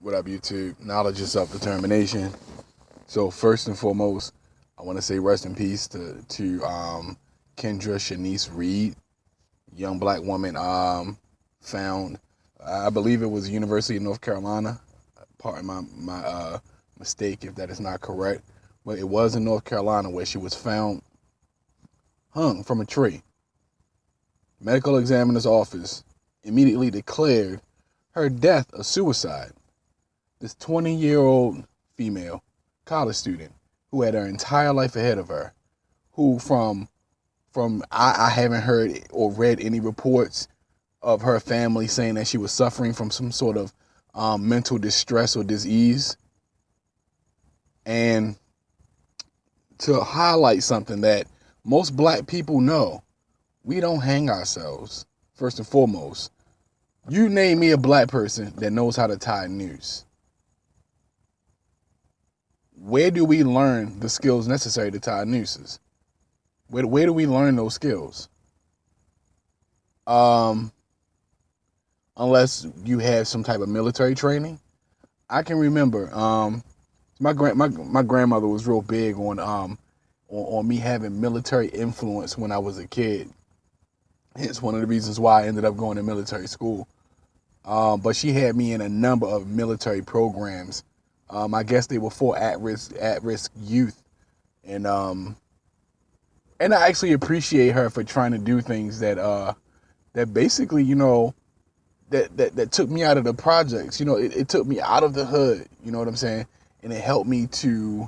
What up, YouTube? Knowledge is self-determination. So first and foremost, I want to say rest in peace to Kendra Shanice Reid, young black woman found. I believe it was University of North Carolina. Pardon my mistake if that is not correct, but it was in North Carolina where she was found hung from a tree. Medical examiner's office immediately declared her death a suicide. This 20-year-old female college student who had her entire life ahead of her, who I haven't heard or read any reports of her family saying that she was suffering from some sort of mental distress or disease. And to highlight something that most black people know, we don't hang ourselves, first and foremost. You name me a black person that knows how to tie a noose. Where do we learn the skills necessary to tie nooses? Where do we learn those skills? Unless you have some type of military training. I can remember my grandmother was real big on me having military influence when I was a kid. It's one of the reasons why I ended up going to military school. But she had me in a number of military programs. I guess they were for at-risk youth, and I actually appreciate her for trying to do things that basically, that took me out of the projects. It took me out of the hood. You know what I'm saying? And it helped me to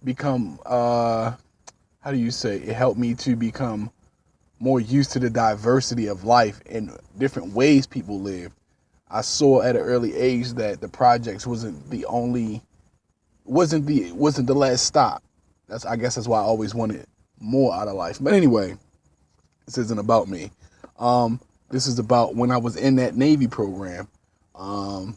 become how do you say? It helped me to become more used to the diversity of life and different ways people live. I saw at an early age that the projects wasn't the last stop. I guess that's why I always wanted more out of life. But anyway, this isn't about me. This is about when I was in that Navy program. We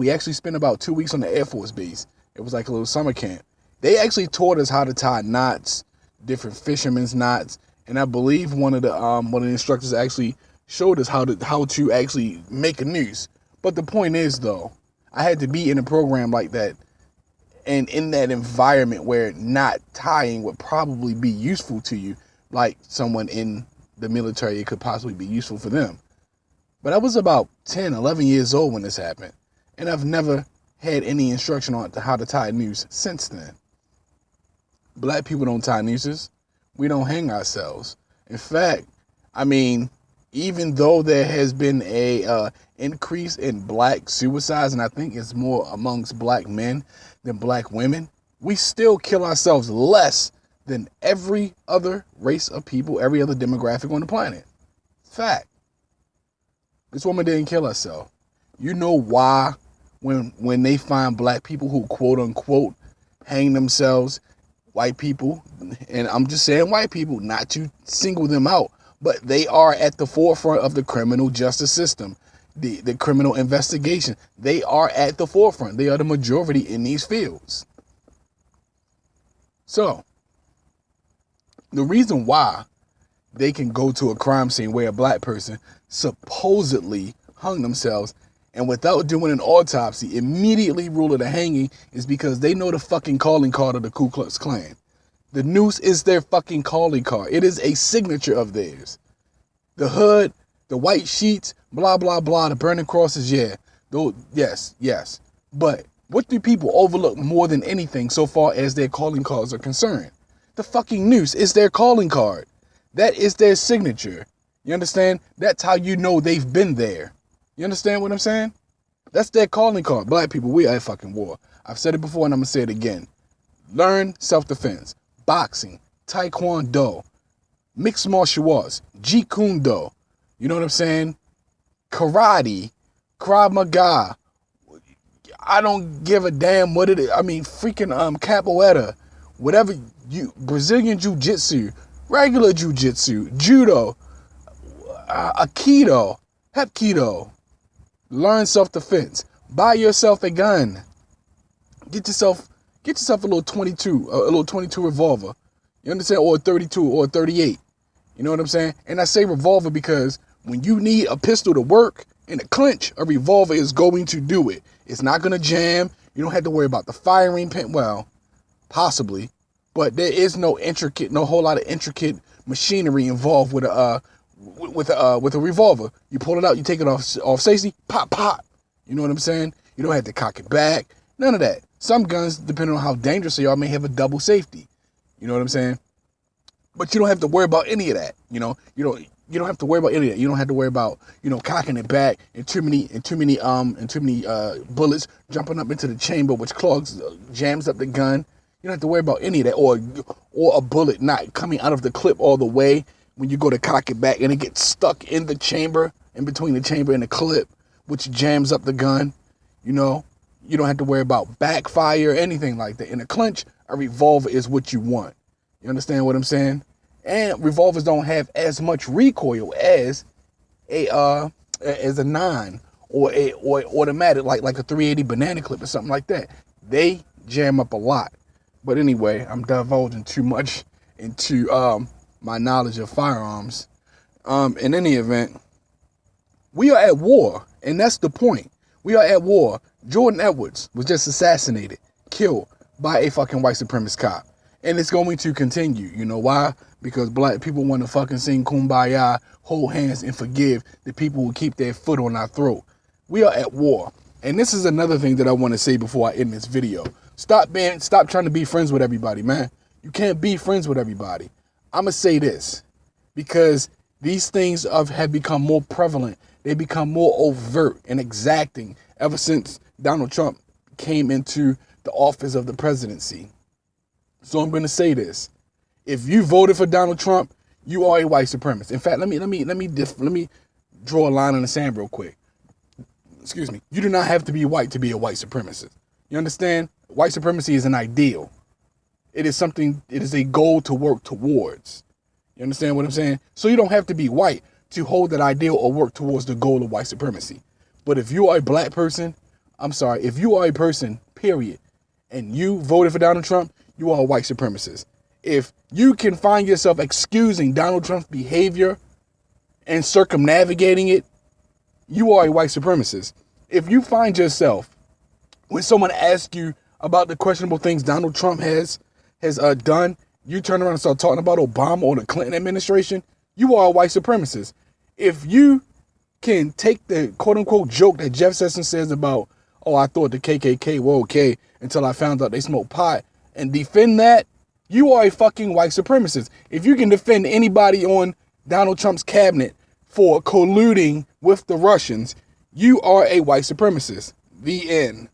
actually spent about 2 weeks on the Air Force Base. It was like a little summer camp. They actually taught us how to tie knots, different fishermen's knots, and I believe one of the instructors actually showed us how to actually make a noose. But the point is, though, I had to be in a program like that and in that environment where not tying would probably be useful to you, like someone in the military, it could possibly be useful for them. But I was about 10, 11 years old when this happened, and I've never had any instruction on how to tie a noose since then. Black people don't tie nooses. We don't hang ourselves. In fact, even though there has been a increase in black suicides, and I think it's more amongst black men than black women, we still kill ourselves less than every other race of people, every other demographic on the planet. Fact. This woman didn't kill herself. You know why when they find black people who quote unquote hang themselves, white people, and I'm just saying white people, not to single them out, but they are at the forefront of the criminal justice system, the criminal investigation. They are at the forefront. They are the majority in these fields. So, the reason why they can go to a crime scene where a black person supposedly hung themselves and without doing an autopsy immediately rule it a hanging is because they know the fucking calling card of the Ku Klux Klan. The noose is their fucking calling card. It is a signature of theirs. The hood, the white sheets, blah, blah, blah, the burning crosses, yeah. Yes. But what do people overlook more than anything so far as their calling cards are concerned? The fucking noose is their calling card. That is their signature. You understand? That's how you know they've been there. You understand what I'm saying? That's their calling card. Black people, we are at fucking war. I've said it before and I'm going to say it again. Learn self-defense. Boxing. Taekwondo. Mixed martial arts. Jeet Kune Do. You know what I'm saying? Karate. Krav Maga. I don't give a damn what it is. Freaking capoeira. Whatever you... Brazilian Jiu-Jitsu. Regular Jiu-Jitsu. Judo. Aikido. Hapkido. Learn self-defense. Buy yourself a gun. Get yourself a little 22 revolver. You understand? Or a 32 or a 38. You know what I'm saying? And I say revolver because when you need a pistol to work In a clinch, a revolver is going to do it. It's not going to jam. You don't have to worry about the firing pin. Well, possibly, but there is no whole lot of intricate machinery involved with a revolver. You pull it out, you take it off safety, pop, pop. You know what I'm saying? You don't have to cock it back. None of that. Some guns, depending on how dangerous they are, may have a double safety. You know what I'm saying? But you don't have to worry about any of that. You don't have to worry about any of that. You don't have to worry about, cocking it back and too many bullets jumping up into the chamber, which jams up the gun. You don't have to worry about any of that, or a bullet not coming out of the clip all the way when you go to cock it back and it gets stuck in the chamber, in between the chamber and the clip, which jams up the gun. You don't have to worry about backfire or anything like that. In a clinch, a revolver is what you want. You understand what I'm saying? And revolvers don't have as much recoil as a 9 or a automatic like a 380 banana clip or something like that. They jam up a lot. But anyway, I'm divulging too much into my knowledge of firearms. In any event, we are at war, and that's the point. We are at war. Jordan Edwards was just assassinated, killed by a fucking white supremacist cop. And it's going to continue. You know why? Because black people want to fucking sing Kumbaya, hold hands, and forgive the people who keep their foot on our throat. We are at war. And this is another thing that I want to say before I end this video. Stop trying to be friends with everybody, man. You can't be friends with everybody. I'm going to say this because these things have become more prevalent. They become more overt and exacting ever since Donald Trump came into the office of the presidency. So I'm going to say this. If you voted for Donald Trump, you are a white supremacist. In fact, let me draw a line in the sand real quick. Excuse me. You do not have to be white to be a white supremacist. You understand? White supremacy is an ideal. It is a goal to work towards. You understand what I'm saying? So you don't have to be white to hold that ideal or work towards the goal of white supremacy. But if you are a black person, if you are a person, period, and you voted for Donald Trump, you are a white supremacist. If you can find yourself excusing Donald Trump's behavior and circumnavigating it, you are a white supremacist. If you find yourself, when someone asks you about the questionable things Donald Trump has done, you turn around and start talking about Obama or the Clinton administration, you are a white supremacist. If you can take the quote-unquote joke that Jeff Sessions says about, oh, I thought the KKK were okay until I found out they smoked pot, and defend that, you are a fucking white supremacist. If you can defend anybody on Donald Trump's cabinet for colluding with the Russians, you are a white supremacist. The end.